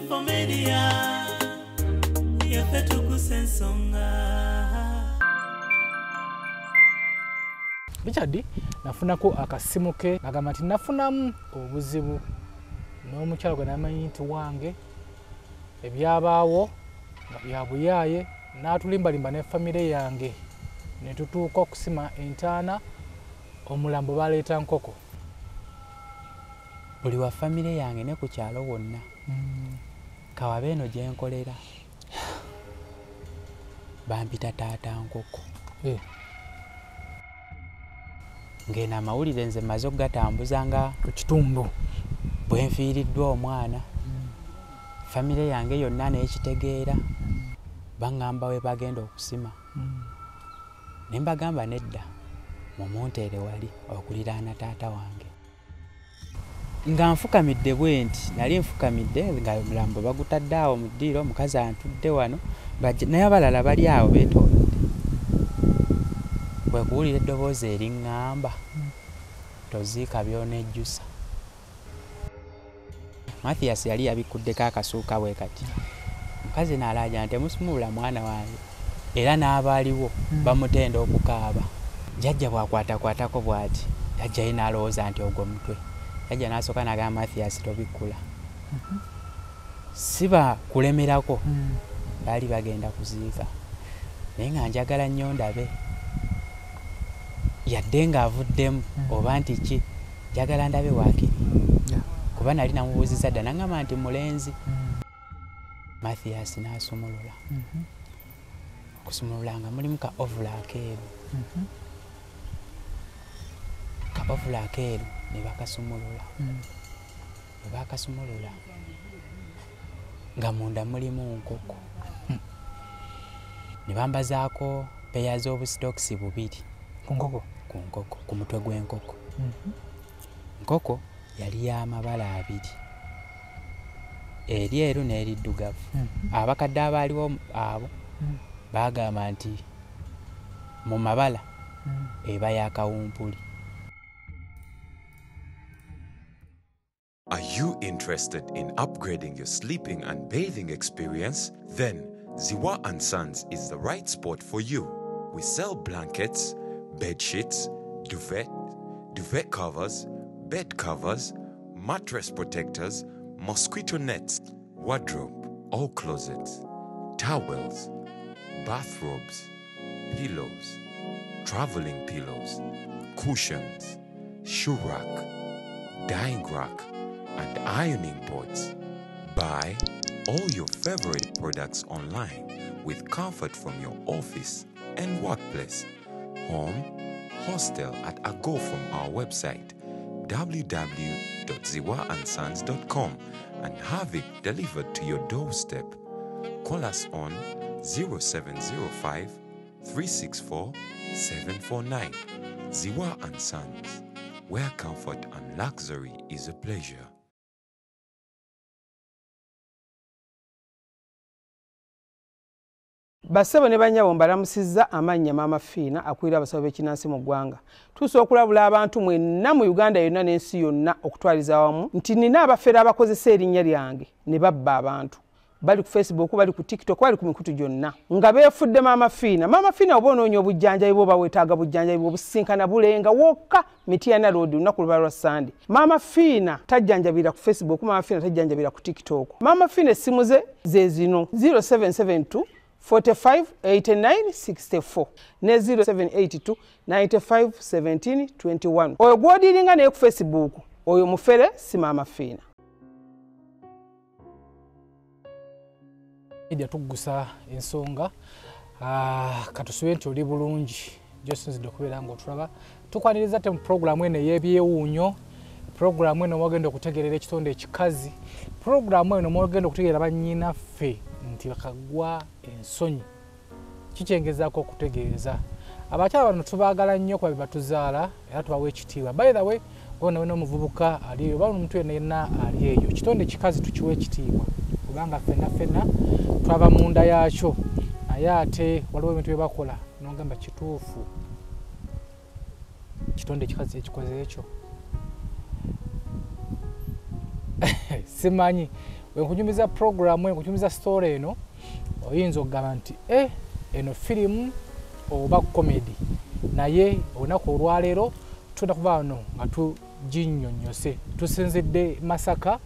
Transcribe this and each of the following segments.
Infomedia yafetu kusensonga Bichadi nafunako akasimu ke agamba nti nafunamu obuzibu n'omukyalo gwe namanyi nti wange ebyabaawo byabuyaye n'atulimbalimba ne famire yange ne tutuuka okusima entaana omulambo baleeta nkoko buli wa famire yange ne ku kyalo wonna kawabe eno gye nkolera bampita taata nkoko ngena amawulire nze maze okugatambuza nga ku kitundu bwe nfiiriddwa omwana famire yange yonna n'ekitegeera baŋŋamba we bagenda okusima ne mbagamba nedda mumunteere wali okuliraana taata wange nga nfukamidde bwe nti nali nfukamidde nga mulambo bagutadde awo mu ddiiro omukazi antudde wano naye abalala bali awo beetoolodde bwe kuwulira eddoboozi eriŋŋamba toziika by'onejjusa Mathias yali yabikuddeko akasuuka bwe kati mukazi n'alaaja nti musumulula mwana wange era n'abaaliwo bamutenda okukaaba jjajja bw'akwatakwatako bw'ati jjajja ye n'alowooza nti ogwo mutwe jjajja n'asooka n'agamba Mathias tobikkula siba kulemerako baali bagenda kuziika naye nga njagala nnyo ndabe yadde ng'avuddemu oba nti ki njagala ndabe waakiri kuba nali namubuuziza dda n'aŋŋamba nti mulenzi Mathias n'asumulula okusumulula nga mulimu ka ovula akeeru ka ovula akeeru ne bakasumulula ne bakasumulula nga munda mulimu nkoko ne bambazaako peya z'obusitokisi bubiri ku nkoko ku mutwe gw'enkoko nkoko yali y'amabala abiri eryeru n'eriddugavu abakadde abaaliwo abo bagamba nti mu mabala eba yakawumpuli. Are you interested in upgrading your sleeping and bathing experience? Then Ziwa & Sons is the right spot for you. We sell blankets, bed sheets, duvet covers, bed covers, mattress protectors, mosquito nets, wardrobe, all closets, towels, bathrobes, pillows, traveling pillows, cushions, shoe rack, dyeing rack, and ironing boards. Buy all your favorite products online with comfort from your office and workplace, home, hostel at a go from our website www.ziwaansons.com and have it delivered to your doorstep. Call us on 0705 364 749. Ziwa & Sons, where comfort and luxury is a pleasure. Basebo ne banyabo mbalamusizza amannya Mama Fiina akulira abasawo b'ekinnansi mu ggwanga. Tuuse okulabula abantu mwenna mu Uganda yonna n'ensi yonna okutwaliza awamu nti nina abafere abakozesa erinnya lyange ne babba abantu. Bali ku Facebook, bali ku TikTok, bali ku mikutu gyonna. Nga beefudde Mama Fiina. Mama Fiina oba onoonya obujjanjabi bwo weetaaga bujjanjabi bwo businkana bulenga wokka Mityana Road lunaku luba lwa Sunday. Mama Fiina tajjanjabira ku Facebook, Mama Fiina tajjanjabira ku TikTok. Mama Fiina essimu ze zino 0772 45 89 64 ne 0782 95 17 21. Oyo gwodiringa naye ku Facebook oyo mufere si Mama Fiina. Media tugusa ensonga katusubire nti oli bulungi gyosinzidde okubeera ng'otulaba tukwaniriza te mu programu eno ey'ebyewuunyo programu eno mwagenda okutegeerera ekitonde ekikazi programu eno mwagenda okutegeerera bannyinaffe nti bakagwa ensonyi kikyengezaako okutegeeza abakyala bano tubaagala nnyo kuba be batuzaala era tubawa ekitiibwa by the way gonna wena omuvubuka ali eyo oba omuntu yenna ali eyo kitonde ekikazi tukiwa ekitiibwa kubanga ffenna twava munda yaakyo naye ate waliwo ebintu bye bakola nogamba kituufu kitonde ekikazi ekikoze ekyo simanyi wenkunyumiza program wenkunyumiza story eno oyinza okugamba nti eno firimu oba comedy naye olunaku olwaleero tunda kuba wano nga tuginnyonnyose tusinzidde Masaka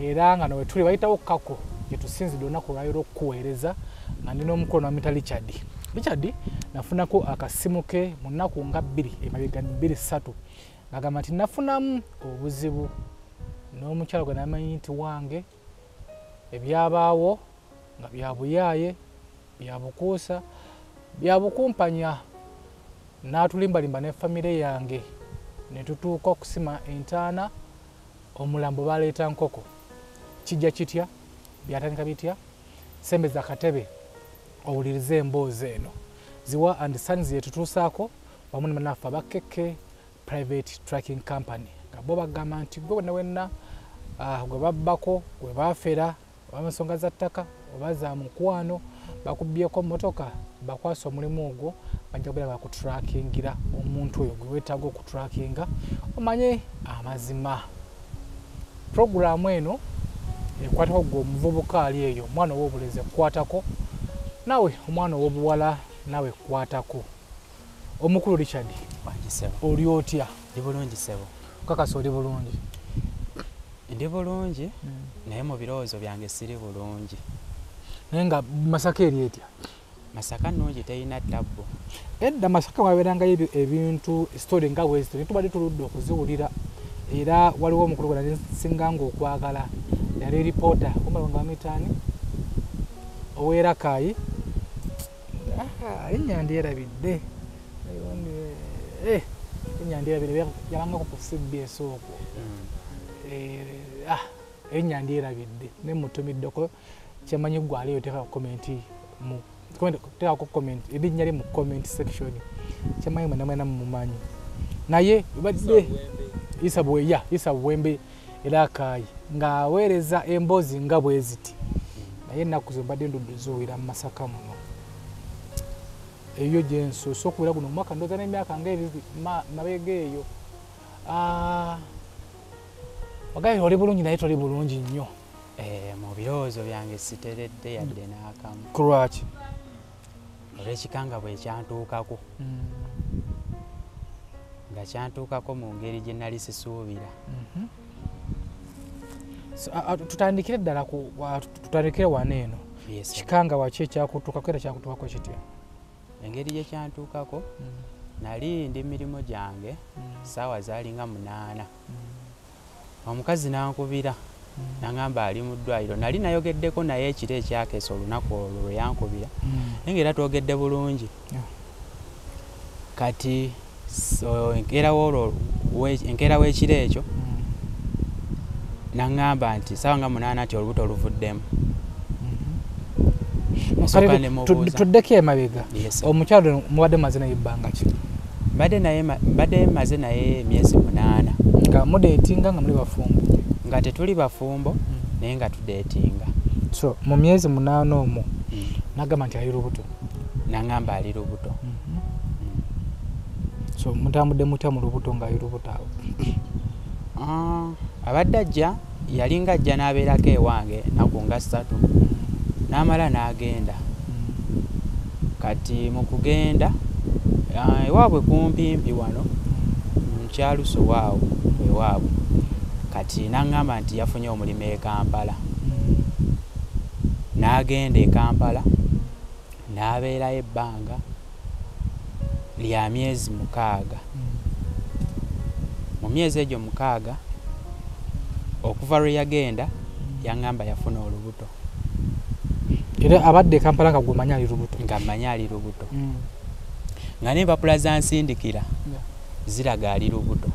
era nga nawe tuli bayitawo kako gye tusinzidde olunaku olwaleero okukuweereza nga ndina omukono wa Mr. Richard nafunako akasimu ke mu nnaku nga 2 emabega 2-3 ng'agamba nti nafunamu obuzibu n'omukyalo gwe namanyi nti wange ebyabaawo nga byabuyaaye byabukuusa byabukumpanya n'atulimbalimba ne famire yange ne tutuuka okusima entaana omulambo baleeta nkoko kijja kitya byatandika bitya sembeza akatebe owulirize emboozi eno Ziwa and Sons yetutuusaako wamu ne bannaffe abakeke private tracking company nga bo bagamba nti gwe wenna gwe babbako gwe baafera oba ensonga za ttaka oba za mukwano bakubbyeko mmotoka bakwasa omulimu ogwo bajja kubeera bakutrackingira omuntu oyo gwe weetaaga okutrackinga omanye amazima. Programu eno ekwatako gwe omuvubuka ali eyo omwana ow'obulezi ekwatako nawe omwana ow'obuwala nawe kwatako. Omukulu Richard oli otya? Ndi bulungi sebo. Kakasa oli bulungi? Ndi bulungi naye mu birowoozo byange siri bulungi. Naye nga Masaka eri etya? Masaka nnungi terina ttabbo. Edda Masaka wabeerangayo ebintu story nga bwezito netubadde tuludde okuziwulira era waliwo omukulu gwe nali nsinganga okwagala yali reporter kumala nga mitani Oweerakayi ennyanja erabidde ennyanja erabidde yalanga ku CBS okwo ennyanja erabidde ne mutumiddeko kyemanyi gwaliyo teeka komenti mu teeka comment erinnya li mu comment section kyemanyi mwena mumumanyi naye badde Isa Buwembe era Akayi ng'aweereza emboozi nga bweziti naye ennaku zo mbadde nduduzuwira mu Masaka muno eyo gye nsuuse okubeera guno omwaka ndooza n'emyaka ng'ebiri mabega eyo. Wagaye oli bulungi naye toli bulungi nnyo. Mu birowoozo byange siteredde yadde n'akamu. Ku lwaki? Olw'ekikanga bwe kyantuukako nga kyantuukako mu ngeri gye nali sisuubira. Tutandikire ddala tutandikire wano eno. Kikanga waki ekyakutuukako era kyakutuukako kitya? Engeri gye kyantuukako nali ndi mirimu gyange ssaawa zaalinga 8 omukazi n'ankubira n'angamba ali mu ddwaliro nali nayogeddeko naye ekiro ekyakeesa olunaku olwo lwe yankubira naye ng'era twogedde bulungi kati enkeera w'ekiro ekyo n'angamba nti ssaawa nga 8 nti olubuto oluvuddemu. Tuddeko emabega omukyalo mubadde maze naye ebbanga ki? Mbadde maze naye emyezi 8 nga mudeetinga nga muli bafumbo? Nga tetuli bafumbo naye nga tudeetinga. So mu myezi 8 omwo nagamba nti ali lubuto? Nangamba ali lubuto. So mutambudde mutya mu lubuto nga ali lubuto awo? Abadde ajja yalinga ajja n'abeerako ewange naku nga 3 n'amala n'agenda. Kati mu kugenda ewaabwe kumpimpi wano mu kyaluso waawo ewaabwe kati n'aŋŋamba nti yafunye omulimu e Kampala. N'agenda e Kampala n'abeerayo ebbanga lya myezi 6. Mu myezi egyo 6 okuva lwe yagenda yaŋŋamba yafuna olubuto. Era abadde Kampala nga gumanya ali lubuto? Nga manya ali lubuto. Nga n'empapula zansindikira ziraga ali lubuto.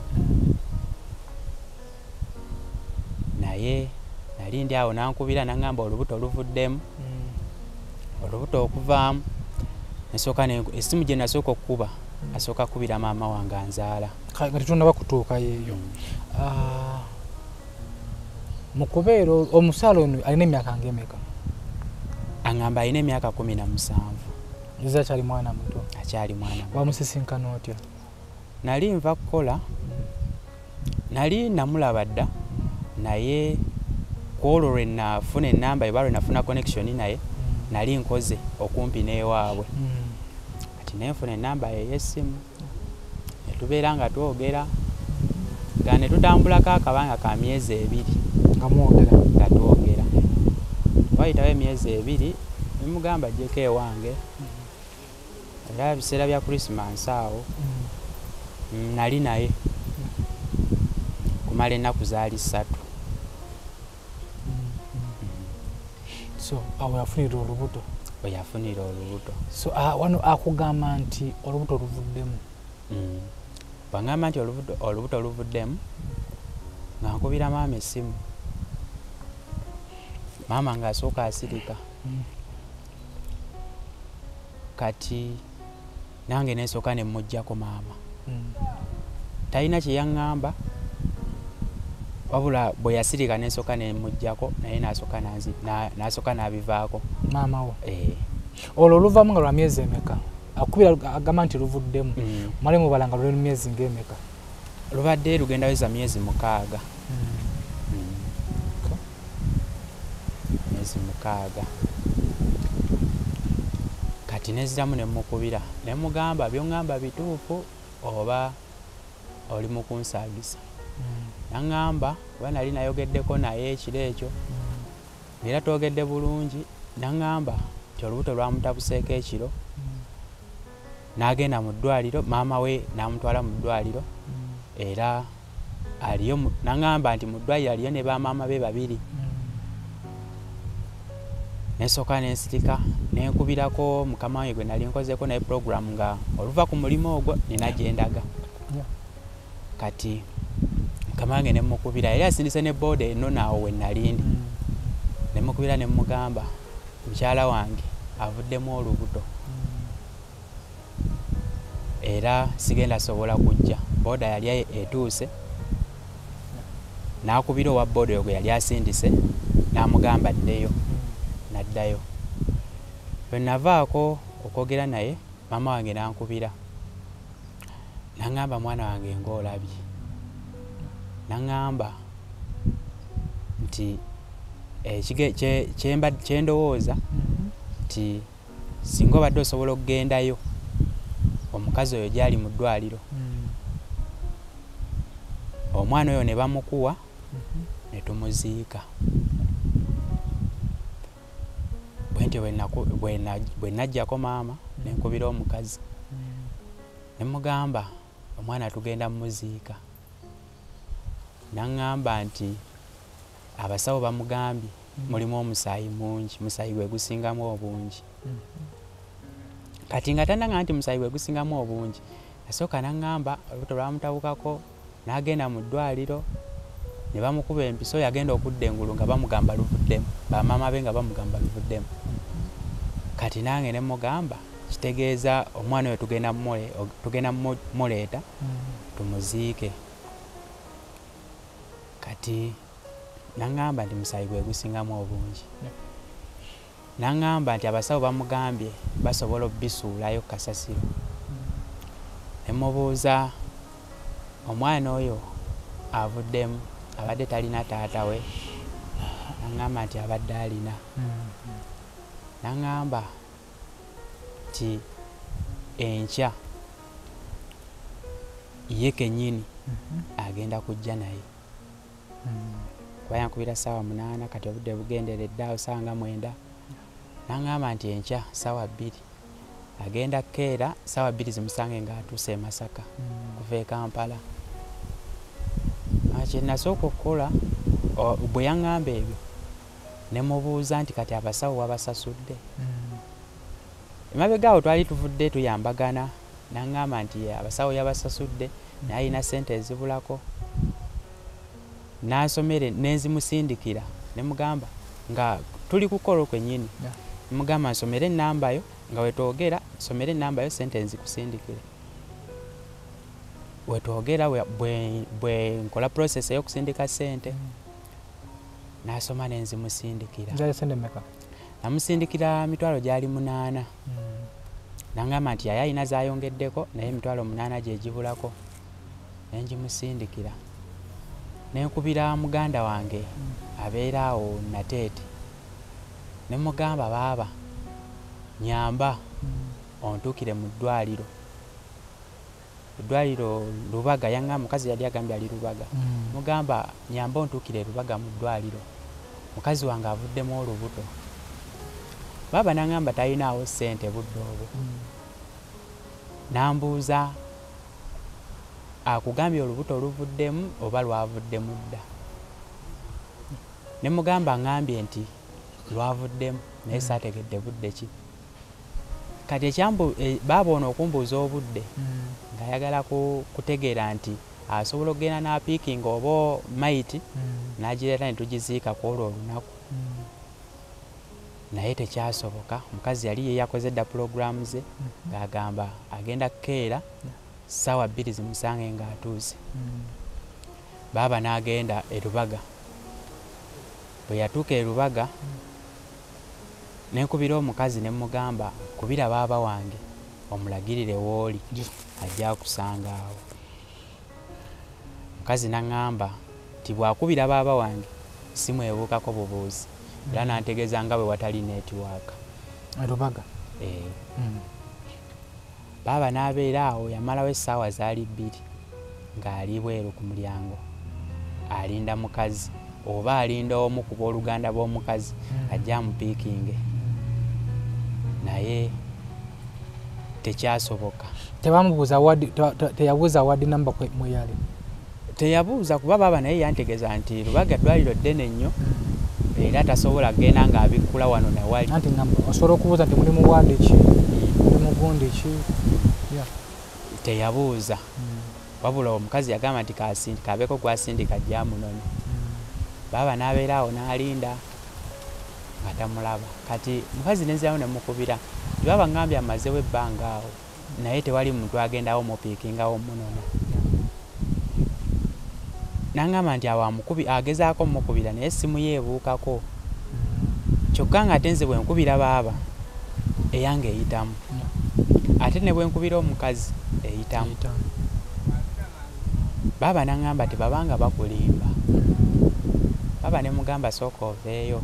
Naye nali ndi awo n'ankubira n'aŋŋamba olubuto luvuddemu. Olubuto okuvaamu nasooka essimu gye nasooka okukuba asooka kubira maama wange anzaala. Nga tetunnaba kutuuka yeeyo. Mu kubeera omusaala ono alina emyaka ng'emeka? Aŋŋamba alina emyaka 17. Nze akyali mwana muto? Akyali mwana muto. Wamusisinkana otya? Nali nva kukola nali namulaba dda naye kwolwo lwe nafuna enamba eba lwe nafuna connection naye nali nkoze okumpi n'ewaabwe kati nenfuna enamba ye y'essimu ne tubeera nga twogera nga ne tutambulako akabanga ka myezi 2 nga twogera wayitawo emyezi 2 nemugamba ajjeko ewange era biseera bya Christmas awo nali naye kumala ennaku zaali 3. So awo yafunira olubuto. Yafunira olubuto. So wano akugamba nti olubuto luvuddemu. Bangamba nti olubuto luvuddemu nga nkubira maama essimu. Maama ng'asooka asirika. Kati nange nensooka ne mmuggyako maama. Talina kye yaŋŋamba wabula bwe yasirika nensooka ne mmuggyako naye n'asooka n'abivaako. Maama wo? Olwo oluvamu nga lwa myezi emeka? Akubira agamba nti luvuddemu. Male mubala nga luli myezi ng'emeka? Lubadde lugenda weza myezi 6. Myezi 6. Kati neziramu ne mukubira ne mugamba by'oŋŋamba bituufu oba oli mu kunsaagisa. Naŋŋamba kuba nali nayogeddeko naye ekiro ekyo era twogedde bulungi. Naŋŋamba nti olubuto lwamutabuseeko ekiro n'agenda mu ddwaliro, maama we n'amutwala mu ddwaliro era aliyo. Naŋŋamba nti mu ddwaliro aliyo ne bamaama be 2. Nensooka nensirika nenkubirako mukama wange gwe nali nkozeeko naye program nga oluva ku mulimu ogwo nina gye ndaga. Kati mukama wange ne mukubira era asindise ne boda eno naawo we nalindi. Ne mukubira ne mugamba mukyala wange avuddemu olubuto era sigenda sobola kujja. Boda yali etuuse n'akubira owa boda oyo gwe yali asindise n'amugamba addeyo. Naddayo. Bwe navaako okwogera naye maama wange n'ankubira n'aŋŋamba mwana wange ng'olabye. N'aŋŋamba nti kye ndowooza nti singa obadde osobola okugendayo omukazi oyo gy'ali mu ddwaliro omwana oyo ne bamukuwa ne tumuziika. Bwentyo bwe najjako maama ne nkubira omukazi ne mugamba omwana tugenda mmuziika. N'aŋŋamba nti abasawo bamugambye mulimu omusaayi mungi, musaayi gwe gusingamu obungi. Kati nga tannagamba nti musaayi gwe gusingamu obungi, nasooka n'aŋŋamba olubuto lwamutabukako n'agenda mu ddwaliro ne bamukuba empiso, yagenda okudda engulu nga bamugamba luvuddemu, bamaama be nga bamugamba luvuddemu. Kati nange ne mugamba kitegeeza omwana oyo tugenda muleeta tumuziike. Kati n'aŋŋamba nti musaayi gwe gusingamu obungi. N'aŋŋamba nti abasawo bamugambye basobola obbisuulayo kasasiro. Ne mubuuza omwana oyo avuddemu abadde talina taata we? N'aŋŋamba nti abadde alina. N'aŋŋamba nti enkya ye kennyini agenda kujja naye. Kuba yankubira ssaawa 8 kati obudde bugenderedde awo ssaawa nga 9. N'aŋŋamba nti enkya ssaawa 2 agenda keera ssaawa 2 zimusange ng'atuuse e Masaka kuva e Kampala. Kye nasooka okukola bwe yaŋŋamba ebyo ne mubuuza nti kati abasawo wabasasudde? Emabega awo twali tuvudde tuyambagana. N'aŋŋamba nti abasawo yabasasudde naye alina ssente ezibulako. N'asomere nenzimusindikira ne mugamba nga tuli kukola kwennyini. Ne mugamba nsomere ennambayo nga wetwogera nsomere ennambayo ssente nzikusindikire. Wetwogera bwe nkola process ey'okusindika ssente n'asoma nenzimusindikira. Zali ssente mmeka? Namusindikira mitwalo gyali 8. N'aŋŋamba nti yali alina zayongeddeko naye mitwalo 8 gye gibulako. Ne ngimusindikira. nenkubira muganda wange abeera awo Nateete ne mugamba baaba nyamba ontuukire mu ddwaliro Lubaga yanga mukazi yali agambye ali Lubaga mugamba nyamba ontuukire Lubaga mu ddwaliro mukazi wange avuddemu olubuto baaba nangamba talinaawo ssente budde obwo nambuuza akugambye olubuto oluvuddemu oba lwavuddemu dda ne mugamba ngambye nti lwavuddemu naye saategedde budde ki kati ekyambu baaba ono okumbuuza obudde ng'ayagala kutegeera nti asobola okugenda n'apiikinga oba mayiti n'agireeta ne tugiziika ku olwo olunaku naye tekyasoboka omukazi yali ye yakoze dda pulogulaamu ze ng'agamba agenda kukeera ssaawa 2 zimusange ng'atuuse baaba n'agenda e Lubaga bwe yatuuka e Lubaga nenkubira omukazi ne mugamba kubira baaba wange omulagirire w'oli ajja kusanga awo mukazi n'aŋŋamba nti bw'akubira baaba wange simwebuukako bubuuzi era nantegeeza nga bwe watali netiwaaka Lubaga baaba n'abeera awo yamalawo essaawa zaali 2 ng'ali bweru ku mulyango alinda mukazi oba alinda omu ku booluganda b'omukazi ajja amupiikinge naye tekyasoboka teyabuuza wadi namba mweyali teyabuuza kuba baaba naye yantegeeza nti Lubaga ddwaliro ddene nnyo era tasobola kgenda ng'abikkula wano nawali anti osobola okubuuza nti muli mu wadi ki muli mu gundi ki teyabuuza wabula omukazi yagamba nti kabeeko gwasindika ajja amunone baaba n'abeera awo n'alinda nga tamulaba kati mukazi nenzirawo nemukubira baaba ngambye amazewo ebbanga awo naye tewali muntu agendawo mupiikingawo munona nangamba nti awo agezaako mukubira naye essimu yeebuukako kyokka nga ate nze bwe nkubira baaba eyange eyitamu ate ne bwe nkubira omukazi eyitamu baaba nangamba ti babanga bakulimba baaba ne mugamba sooka oveeyo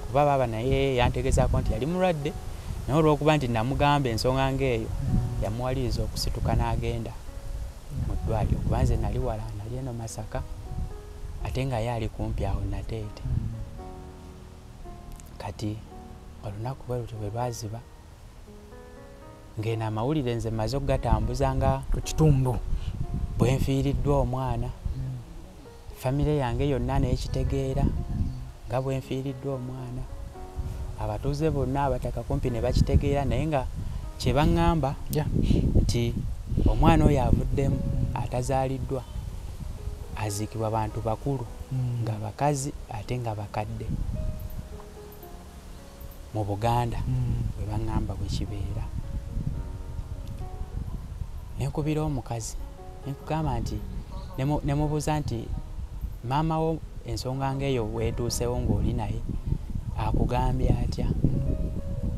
kuba baaba naye yantegezaako nti yali mulwadde naye olw'okuba nti namugamba ensonga ng'eyo yamuwaliriza okusituka n'agenda mu ddwaliro kuba nze nali wala nali eno Masaka ate nga ye ali kumpi awo Nateete kati olunaku bwe lutyo bwe lwaziba ng'eno amawulire nze mmaze okugatambuza nga ku kitundu bwe nfiiriddwa omwana famire yange yonna n'ekitegeera nga bwe nfiiriddwa omwana abatuuze bonna abataka kumpi ne bakitegeera naye nga kye baŋŋamba nti omwana oyo avuddemu atazaaliddwa aziikibwa bantu bakulu nga bakazi ate nga bakadde mu Buganda bwe baŋŋamba bwe kibeera nenkubira omukazi nenkugamba nti nemubuuza nti maama wo ensonga ng'eyo weetuusewo ng'oli naye akugambye atya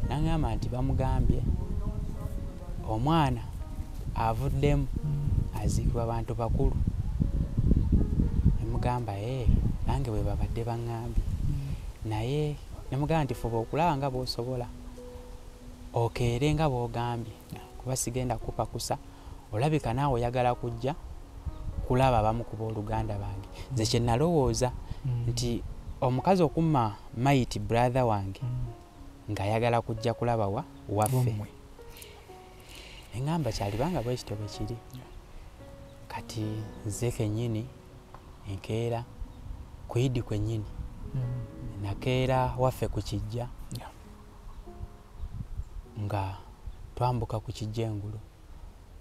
nangamba nti bamugambye omwana avuddemu aziikibwa bantu bakulu nemugamba nange bwe babadde baŋŋambye naye nemugamba nti fuba okulaba nga bw'osobola okeere nga bw'ogambye kuba sigenda kupakusa olabika naawe oyagala kujja kulaba abamu ku booluganda bange nze kye nalowooza nti omukazi okumma mayiti brother wange ng'ayagala kujja kulaba waffe eŋŋamba kyalibanga bwe kityo bwe kiri kati nze kennyini enkeera ku Idi kwennyini nakeera waffe ku Kijja nga twambuka ku Kijja engulu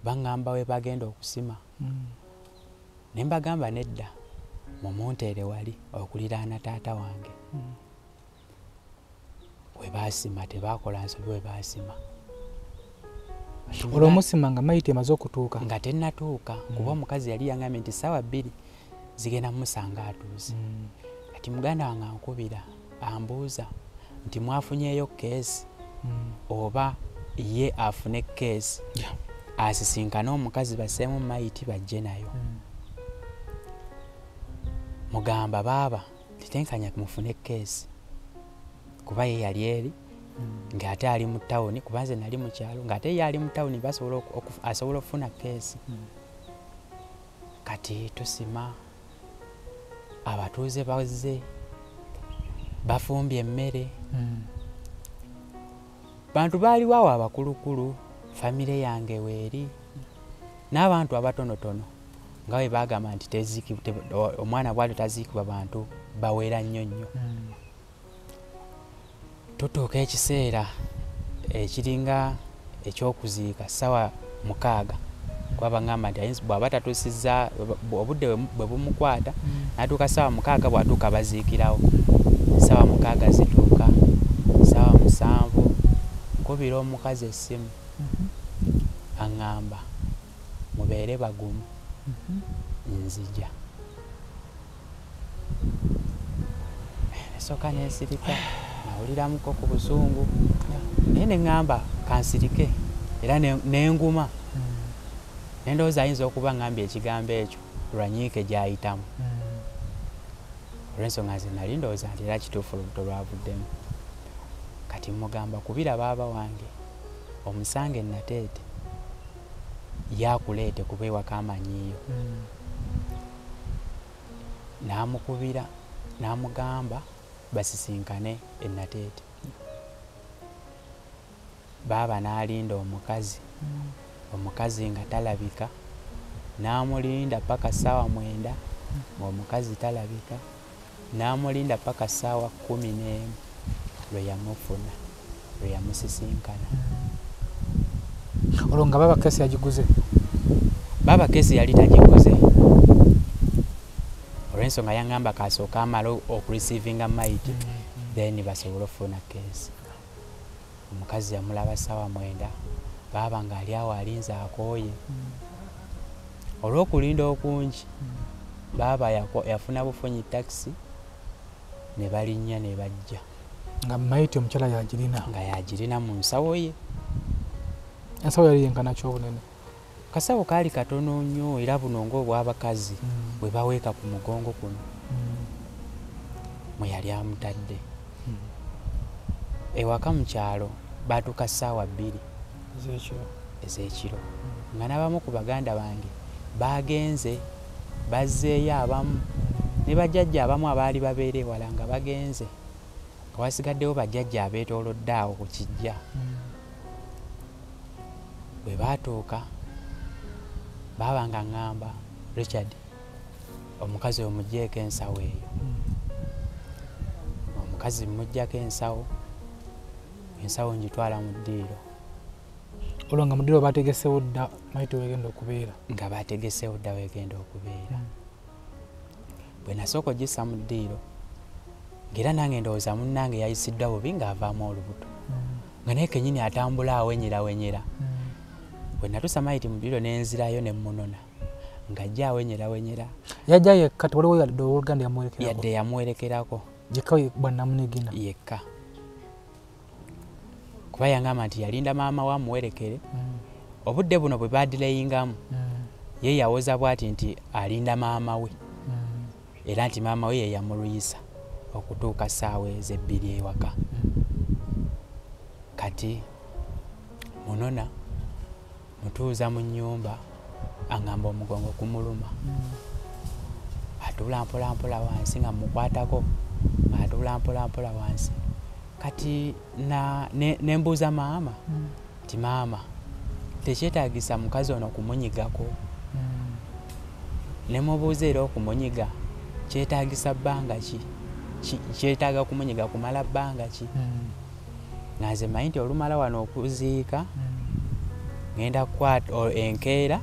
baŋŋamba we bagenda okusima ne mbagamba nedda mumunteere wali okuliraana taata wange we baasima tebaakola nsobi we baasima olw'omusima nga mayiti emaze okutuuka nga tennatuuka kuba omukazi yali yangambye nti ssaawa 2 zigenda mumusanga atuuze kati muganda wange ankubira ambuuza nti mwafunyeeyo keesi oba ye afune keesi asisinkane omukazi baseemu mayiti bajje nayo mugamba baaba titenkanya mufune keesi kuba ye yali eri ng'ate ali mu tawuni kuba nze nali mu kyalo ng'ate ye ali mu tawuni asobola okufuna keesi kati tusima abatuuze bazze bafumbye emmere bantu baaliwawo abakulukulu famire yange weeri n'abantu abatonotono nga bwe baagamba nti omwana bwali taziikibwa bantu bawera nnyo nnyo tutuuka ekiseera ekiringa ekyokuziika ssaawa 6 kuba bagamba nti bw'aba tatuusizza obudde bwe bumukwata n'atuuka ssaawa 6 bw'atuuka baziikirawo ssaawa 6 zituuka ssaawa 7 nkubira omukazi essimu aŋŋamba mubeere bagumu nzija nesooka nensirika nawuliramuko ku busungu naye ne ŋŋamba kansirike era nenguma nendowooza ayinza okuba ŋŋambye ekigambo ekyo lwanyiike gy'ayitamu olw'ensonga nze nali ndowooza nti era kituufu olubuto lwavuddemu kati mugamba kubira baaba wange omusange nateete yakuleete kuba ewaka amanyiiyo n'amukubira n'amugamba basisinkane enateete baaba n'alinda omukazi nga talabika n'amulinda paka ssaawa 9 ng'omukazi talabika n'amulinda paka ssaawa 11 lwe yamufuna lwe yamusisinkana olwo nga baba keesi yagiguze baba keesi yali tagiguze olw'ensonga yaŋŋamba kasooka amala okurisiivinga maiti then basobole okufuna keesi omukazi yamulaba ssaawa 9 baaba ng'ali awo alinze akooye olw'okulinda okungi baaba yafuna bufunyi takisi ne balinnya ne bajja nga maiti omukyala yagirina mu nsawo ye ensawo yali yenkana ky'obunene kasawo kaali katono nnyo era buno ng'obw'abakazi bwe baweeka ku mugongo kuno mwe yali amutadde ewaka mu kyalo baatuuka ssaawa 2 ez'ekiro nga n'abamu ku baganda bange bagenze bazzeeyo abamu ne bajjajja abamu abaali babeera ewala nga bagenze nga wasigaddewo bajjajja abeetoolodde awo ku kijja bwe baatuuka baaba nga ŋŋamba Richard omukazi omuggyeko ensawo eyo omukazi muggyako ensawo ngitwala mu ddiiro olwo nga mu ddiiro bategesewo dda maiti wegenda okubeera nga bategesewo dda wegenda okubeera bwe nasooka ogissa mu ddiiro ng'era nange ndowooza munnange yayisiddwa bubi ng'avaamu olubuto nga naye kenyini atambula awenyera bwe natuusa maiti mu ddiiro nenzirayo ne munona ng'ajja awenyera yajja yekka tewaliwo yadde oluganda yamuwerekerako yadde yamuwerekerako yekka bwannamunigina yekka kuba yaŋŋamba nti yalinda maama we amuwerekere obudde buno bwe badireyingamu ye yawoza bw'ati nti alinda maama we era nti maama we ye yamuluyisa okutuuka ssaawa ez'ebbiri ewaka kati munona mutuuza mu nnyumba aŋŋamba omugongo kumuluma atuula mpolampola wansi nga mukwatako atuula mpolampola wansi kati nembuuza maama nti maama tekyetaagisa mukazi ono kumunyigako nemubuuza era okumunyiga kyetaagisa bbanga ki kyetaaga kumunyiga kumala bbanga ki nga nze manyi nti olumala wano okuziika ngenda enkeera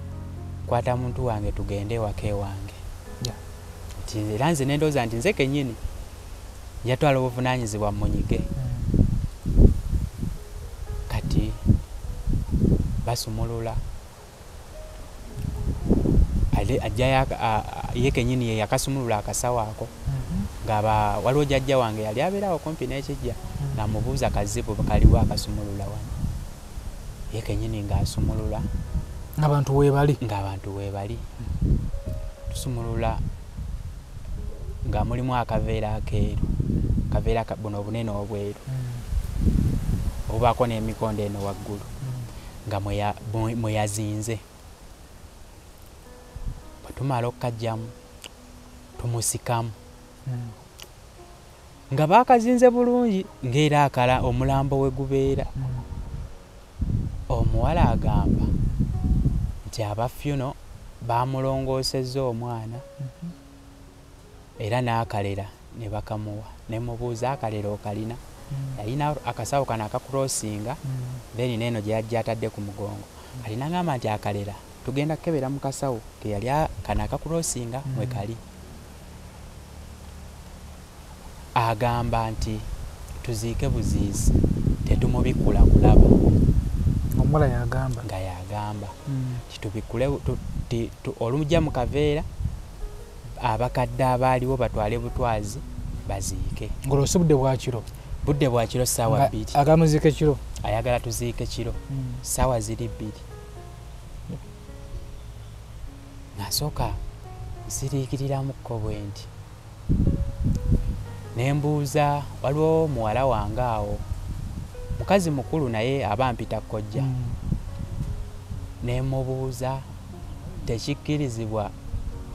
kwata muntu wange tugende ewaka ewange nti era nze nendowooza nti nze kennyini yatwala obuvunaanyizibwa munyige kati basumulula ajja ye kennyini ye yakasumulula akasawo ako nga waliwo jjajja wange yali abeerawo kumpi n'ekijja ng'amubuuza kazibu kaliwo akasumulula wano ye kennyini ng'asumulula ng'abantu weebali tusumulula nga mulimu akaveera akeeru kaveera buno obunene obweru obubaako n'emikondo eno waggulu nga mwe yazinze. Bwe tumala okukajjamu tumusikamu nga baakazinze bulungi ng'era akala omulambo we gubeera. Omuwala agamba nti abafyuno baamulongoosezza omwana era n'akalera ne bakamuwa. Ne mubuuza akalera okalina? Yalina akasawo kano akakurosinga then neeno gye yajja atadde ku mugongo. Alina ngamba nti akalera tugenda kukebera mu kasawo ke yali kano akakurosinga mwe kali. Agamba nti tuziike buziizi tetumubikula kulaba. Omuwala yagamba nga yagamba titubikule olumujja mu kaveera abakadde abaaliwo batwale butwazi baziike. ng'olwosi budde bwa kiro. Budde bwa kiro ssaawa 2. Agamuziike kiro. Ayagala tuziike kiro ssaawa ziri 2. Nasooka nsiriikiriramukko bwe nti ne mbuuza waliwo muwala wange awo mukazi mukulu naye aba mpita kkojja. Ne mubuuza tekikkirizibwa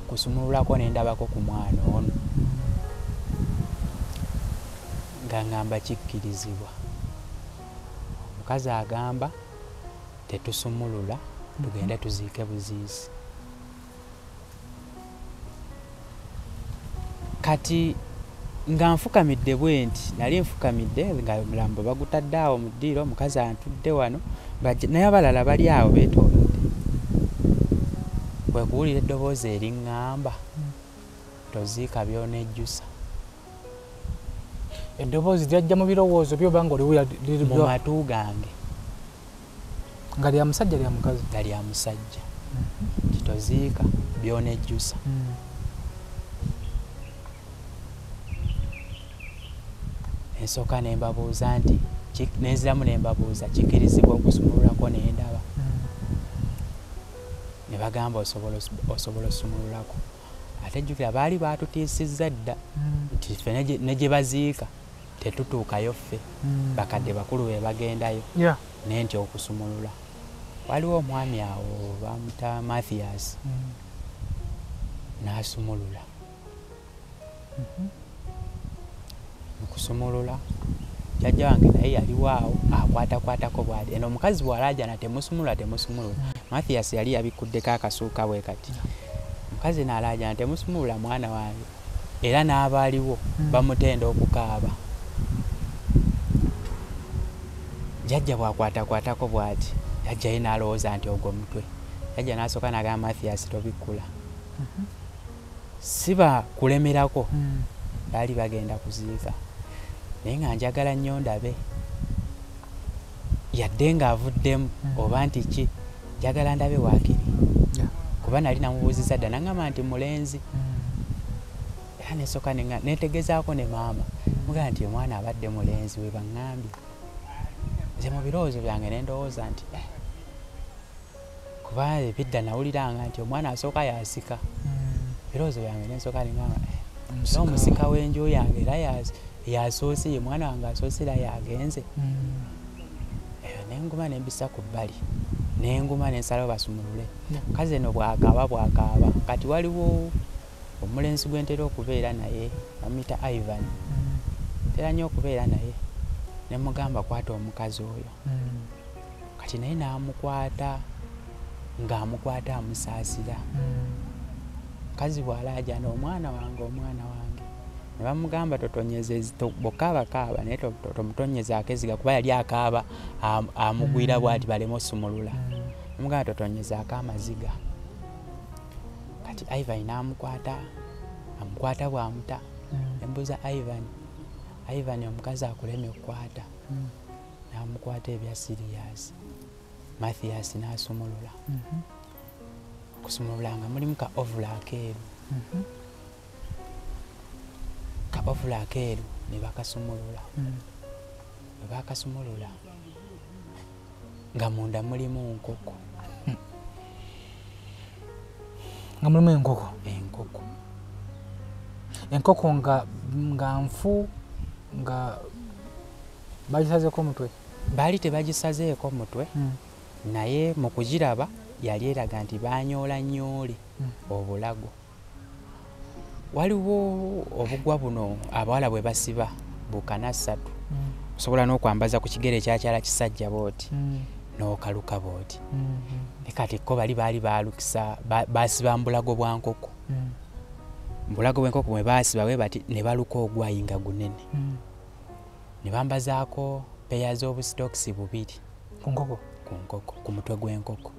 kusumululako ne ndabako ku mwana ono. Nga ngamba kikkirizibwa. Omukazi agamba tetusumulula tugende tuziike buziizi. Kati nga nfukamidde bwe nti nali nfukamidde nga omulambo bagutadde awo mu ddiiro omukazi antudde wano naye abalala bali awo beetoolodde. Bwe kuwulira eddoboozi eriŋŋamba toziika by'onejjusa. Eddoboozi lyajja mu birowoozo byo oba ng'oliwulira mu matu gange nga lya musajja lya mukazi? nga lya musajja. Kitoziika by'onejjusa. Ensooka ne mbabuuza nti nenziramu ne mbabuuza kikkirizibwa okusumululako ne ndaba. Ne bagamba osobola osumululako. Ate jjukira baali baatutiisizza dda nti ffe ne gye baziika tetutuukayo ffe bakadde bakulu be bagendayo ne nti okusumulula. Waliwo omwami awo bamuta Mathias n'asumulula. Mukusumulula jjajja wange naye yaliwo awo akwatakwatako bw'ati. Eno omukazi bw'alaajana temusumulula. Mathias yali yabikuddeko akasuuka bwe kati. Omukazi n'alaajana temusumulula mwana wange. Era n'abaaliwo bamutenda okukaaba. Jjajja bw'akwatakwatako bw'ati jjajja ye n'alowooza nti ogwo mutwe. Jjajja n'asooka n'agamba Mathias tobikkula. Siba kulemerako baali bagenda kuziika. Naye nga njagala nnyo ndabe yadde ng'avuddemu oba nti ki njagala ndabe waakiri. Kuba nali namubuuzizza dda n'aŋŋamba nti mulenzi. Era nesooka neetegezaako ne maama mugamba nti omwana abadde mulenzi we baŋŋambye. Nze mu birowoozo byange ne ndowooza nti kuba ebidda nawuliranga nti omwana asooka yasika. Birowoozo byange nensooka neŋŋamba n'omusika w'enju yange era yasoose ye mwana wange asoose era yagenze. Eyo nenguma nembisa ku bbali nenguma nensalawo basumulule. Mukazi eno bw'akaaba kati waliwo omulenzi gwe ntera okubeera naye bamuyita Ivan. Ntera nnyo okubeera naye ne mugamba kwata omukazi oyo. Kati naye n'amukwata ng'amukwata amusaasira. Mukazi bw'alaajana omwana wange. Ne bamugamba totonyeze bw'okaabakaaba naye tomutonyezaako eziga kuba yali akaaba amugwira bw'ati baleme osumulula. Mugamba totonyezaako amaziga. Kati Ivan n'amukwata bw'amuta. Nembuuza Ivan omukazi akuleme okukwata. N'amukwata ebya siriyasi. Mathias n'asumulula. Okusumulula nga mulimu ka ovula akeeru. Ka ovula akeeru ne bakasumulula. Bwe bakasumulula nga munda mulimu nkoko. Nga mulimu enkoko. Enkoko. enkoko nga nfu nga bagisazeeko omutwe baali tebagisazeeko mutwe naye mu kugiraba yali eraga nti banyoola nyoole obulago. Waliwo obugwa buno abawala bwe basiba bukana 3 osobola n'okwambaza ku kigere ekyakyala kisajja booti n'okaluka booti ne kati ko baali baalukisa basiba mbulago bwa nkoko mbulago bw'enkoko mwe baasiba bwe bati ne baluka ogwayinga gunene ne bambazaako peya z'obusitokisi 2 ku nkoko ku mutwe gw'enkoko.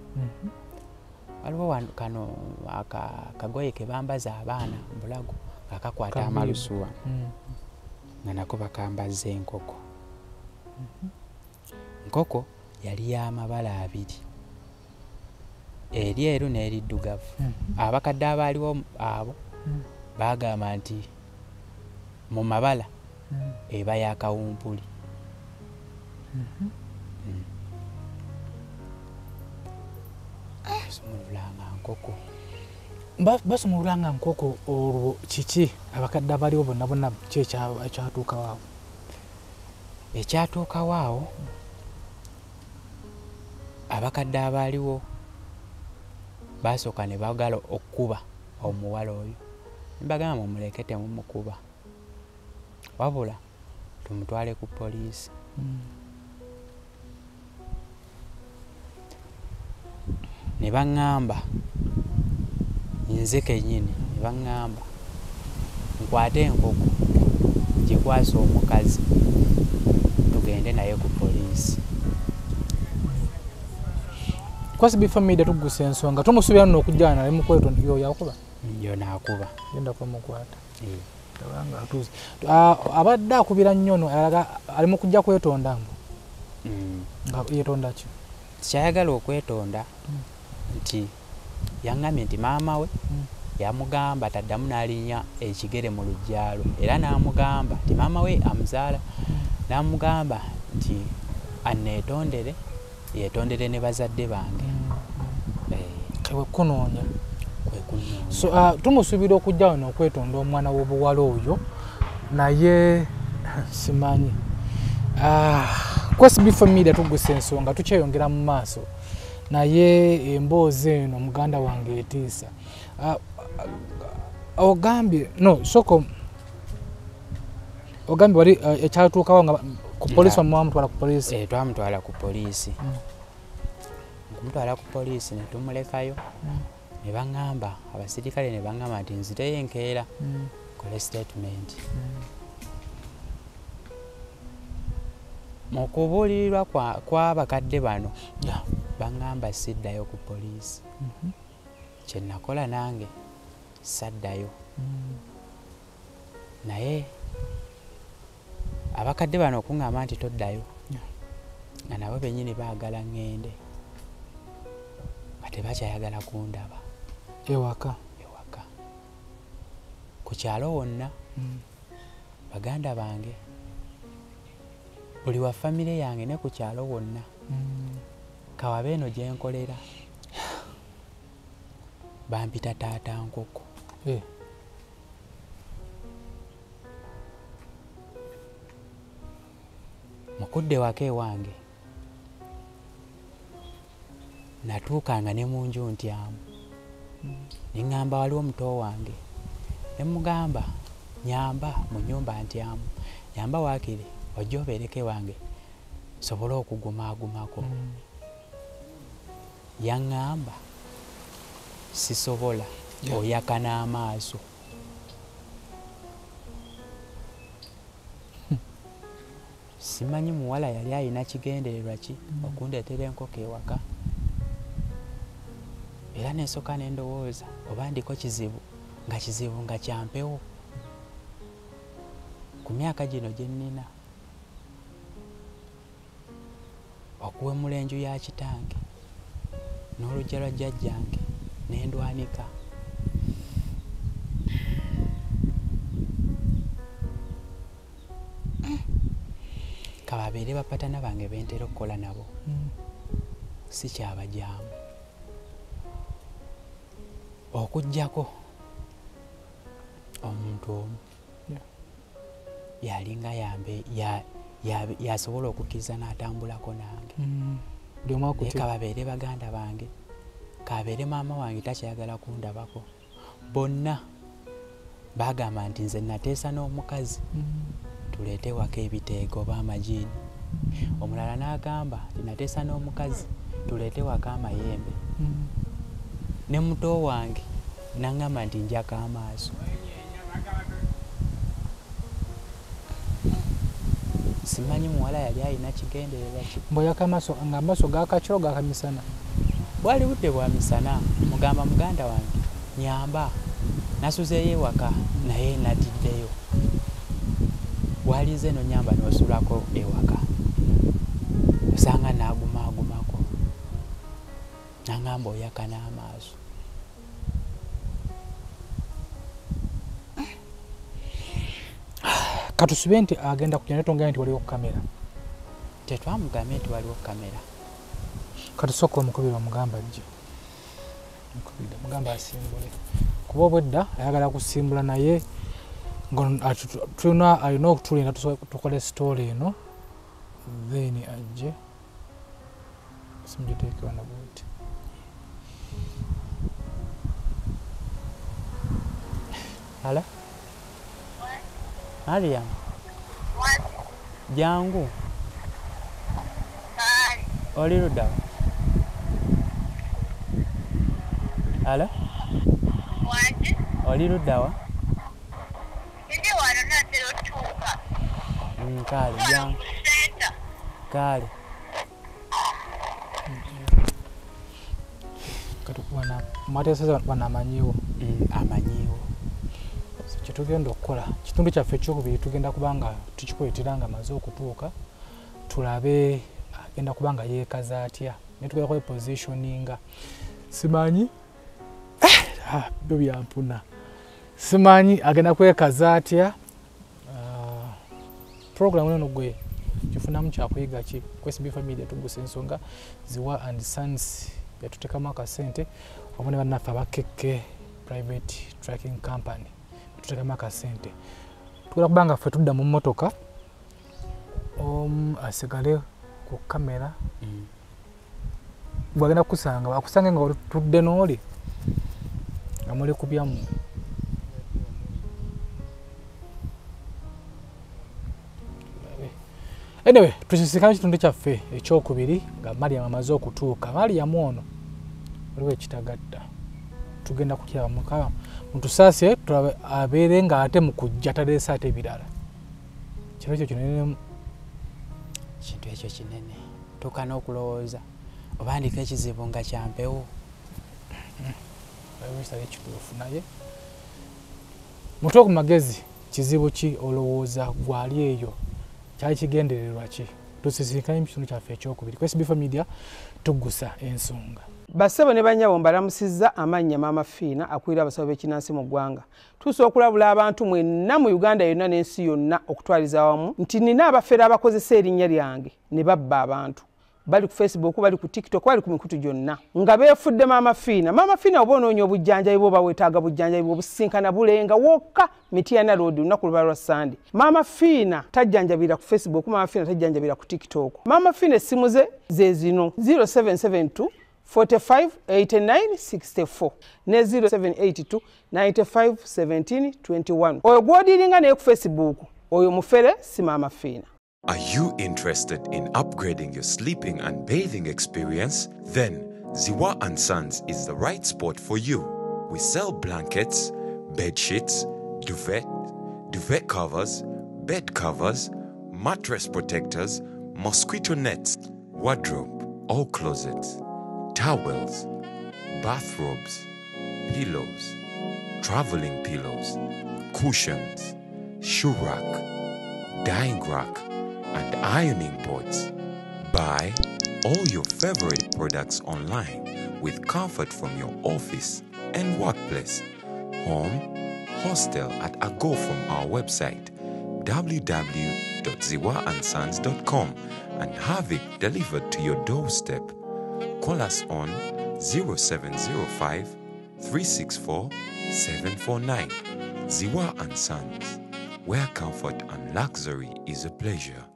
Waliwo kano akagoye ke bambaza abaana mbulago akakwata amalusuwa nga nako bakambaza enkoko. Nkoko yali y'amabala 2 eryeru n'eriddugavu. Abakadde abaaliwo abo baagamba nti mu mabala eba yakawumpuli. Basumulanga nkoko olwo kiki abakadde abaliwo bonna ki ekyatuukawo awo? Ekyatuukawo awo abakadde abaaliwo basooka ne bagala okukuba omuwala oyo mbagamba mumuleke temumukuba wabula tumutwale ku poliisi. Ne baŋŋamba nze kennyini ne baŋŋamba nkwate enkoko gikwasa omukazi tugende naye ku poliisi. Kwasi bifo media tugusa ensonga tumusubira nno okujjana naye mukweto yo yakuba yo naakuba genda kumukwata tabanga atuzi abadde akubira nnyo alaga ali mu kujja kwetonda nga yetonda ki kyayagala okwetonda nti yaŋŋambye nti maama we yamugamba taddamu n'alinnya ekigere mu lujjalo era n'amugamba nti maama we amuzaala n'amugamba nti anneetondere yeetondere ne bazadde bange kwekunoonya. So tumusuubira okujja wano okwetonda omwana w'obuwala oyo naye simanyi Kwasi bifo media tugusa ensonga tukyeyongera mu maaso naye emboozi eno muganda wange etiisa. Ogambye no soko ogambye wali ekyatuukawo nga ku poliisi wamutwala ku poliisi? Twamutwala ku poliisi. Kumutwala ku poliisi ne tumulekayo ne baŋŋamba abasirikale ne baŋŋamba nti nziteyo enkeera kole statement. Mu kubuulirirwa kw'abakadde bano baŋŋamba siddayo ku poliisi. Kye nakola nange saddayo. Naye abakadde bano okuŋŋamba nti toddayo nga nabo bennyini baagala ŋŋende nga tebakyayagala kundaba ewaka. Ku kyalo wonna baganda bange buli wa famire yange ne ku kyalo wonna kawabe eno gye nkolera bampita taata nkoko. Mukudde waka ewange natuukanga ne mu nju ntyamu ne ŋŋamba waliwo muto wange ne mugamba nyamba mu nnyumba ntyamu nyamba waakiri ojja obeereko ewange sobole okugumaagumako. Yaŋŋamba sisobola oyaka n'amaaso. Simanyi muwala yali alina kigendererwa ki okundeetera enkoko ewaka era nensooka ne ndowooza oba ndiko kizibu nga kyampewo ku myaka gino gye nnina okuwemula enju ya kitange n'olujja lwa jjajjange n'endwanika. Kababeere bapatana bange bentera okukola nabo si kyabajaamu okuggyako omuntu omu Yeah. yalinga yasobola okukkiriza n'atambulako nange. Buli omu Naye akutte. kababeere baganda bange, kabeere maama wange takyagala kundabako. Bonna bagamba nti nze nateesa n'omukazi tuleete waka ebiteego oba amajiini. Omulala n'agamba nti nateesa n'omukazi tuleete waka amayembe. Ne muto wange n'angamba nti njako amaaso. Simanyi muwala yali alina kigendererwa ki. Mboyaka amaaso nga amaaso gaakakiro gaakamisana. Bwali budde bwa misana, mugamba muganda wange nyamba nasuzeeyo ewaka naye natiddeyo. Bwalize no nyamba n'osulako ewaka. Osanga n'agumaagumako. N'angamba oyaka n'amaaso. Katusube nti agenda kujja netongera nti waliwo kamera. Tetwamugambye nti waliwo kamera. Katusooka omukubira omugamba ajje. Mugamba asimbule. Kuba obwedda ayagala kusimbula naye tulina alina okutulinda tukole story eno then ajje. Simugiteeke wano bweti. Hala? Mariam. Jangu. Oli ludda wa? Hala? Oli ludda wa? Kale, jangu. Kale. Katukubana mwateeseza banamanyiwo. Amanyiwo. Kyetugenda okukola kitundu kyaffe ekyokubiri tugenda kubanga tukikuleetera nga amaze okutuuka tulabe agenda kubanga yeekaza atya naye tugenda kuba positioninga simanyi byo byampuna simanyi agenda kwekaza atya program eno gwe kifunamu kyakuyiga ki SB Family yatugusa ensonga Ziwa and Sons yatuteekamu akasente wamu ne bannaffe abakekke private tracking company tutekamu akasente tugenda kubanga ffe tudda mu mmotoka asigale ku kamera bwagenda kukusanga akusange nga tudde n'oli nga muli ku byammwe anyway tusisikana kitundu kyaffe ekyokubiri nga Mariam amaze okutuuka. Mariam ono waliwo ekitagatta tugenda kukiraba mukaba mutusaasye abeere nga ate mu kujja taleese ate ebirala kino ekyo kinene Kintu ekyo kinene. Tukana okulowooza obaandika ekizibu nga kyampewo. Kitali kituufu naye mutuwe ku magezi kizibu ki olowooza gwali eyo kyali kigendererwa ki tusisinkanye mu kitundu kyaffe ekyokubiri ku SB Family tuggusa ensonga. Bassebo ne bannyabo mbalamusizza amannya Maama Fiina akulira abasawo b'ekinnansi mu ggwanga. Tusobola okulabula abantu mwenna mu Uganda yonna n'ensi yonna okutwaliza awamu nti nina abafere abakozesa erinnya lyange ne babba abantu. Bali ku Facebook, bali ku TikTok, bali ku mikutu gyonna. Nga beefudde Maama Fiina. Maama Fiina oba onoonya obujjanjabi bwo bawetaaga bujjanjabi bwo businkana bulenga wokka Mityana Road lunaku luba lwa Sunday. Maama Fiina tajjanjabira ku Facebook, Maama Fiina tajjanjabira ku TikTok. Maama Fiina essimu ze zino 0772 45 89 64 ne 0782 95 17 21. Oyo gw'odiringa naye ku Facebook oyo mufere si Maama Fiina. Are you interested in upgrading your sleeping and bathing experience? Then Ziwa and Sons is the right spot for you. We sell blankets, bed sheets, duvet covers, bed covers, mattress protectors, mosquito nets, wardrobe, all closets, towels, bathrobes, pillows, traveling pillows, cushions, shoe rack, dyeing rack, and ironing boards. Buy all your favorite products online with comfort from your office and workplace, home, hostel at a go from our website www.ziwaansons.com and have it delivered to your doorstep. Call us on 0705 364 749 Ziwa and Sons, where comfort and luxury is a pleasure.